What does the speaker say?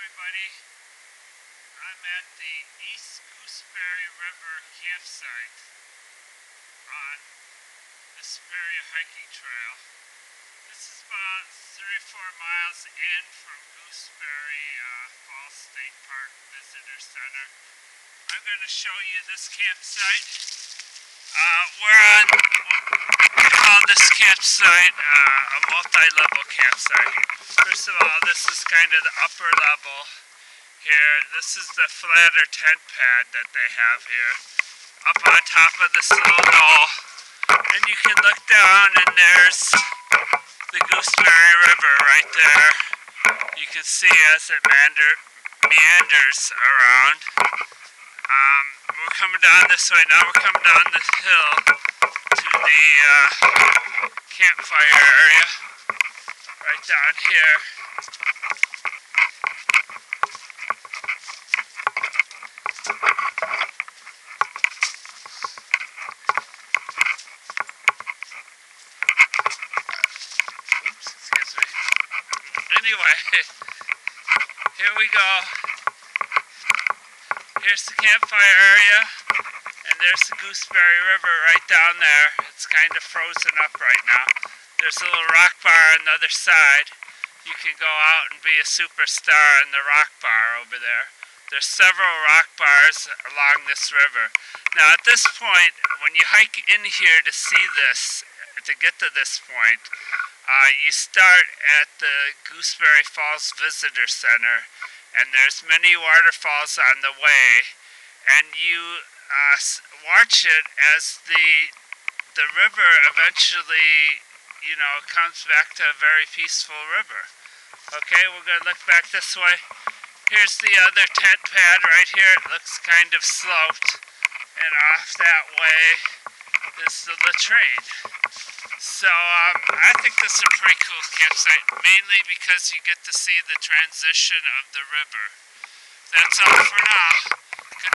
everybody. I'm at the East Gooseberry River campsite on the Superior Hiking Trail. This is about 3 or 4 miles in from Gooseberry Falls State Park Visitor Center. I'm going to show you this campsite. We call this campsite a multi-level campsite. First of all, this is kind of the upper level here. This is the flatter tent pad that they have here, up on top of this little knoll. And you can look down and there's the Gooseberry River right there. You can see as it meanders around. We're coming down this way now. We're coming down this hill to the campfire area right down here. Oops, excuse me. Anyway, here we go. Here's the campfire area, and there's the Gooseberry River right down there. It's kind of frozen up right now. There's a little rock bar on the other side. You can go out and be a superstar in the rock bar over there. There's several rock bars along this river. Now at this point, when you hike in here to see this, to get to this point, you start at the Gooseberry Falls Visitor Center, and there's many waterfalls on the way, and you watch it as the river eventually, comes back to a very peaceful river. Okay, we're going to look back this way. Here's the other tent pad right here. It looks kind of sloped, and off that way is the latrine. So I think this is a pretty cool campsite, mainly because you get to see the transition of the river. That's all for now.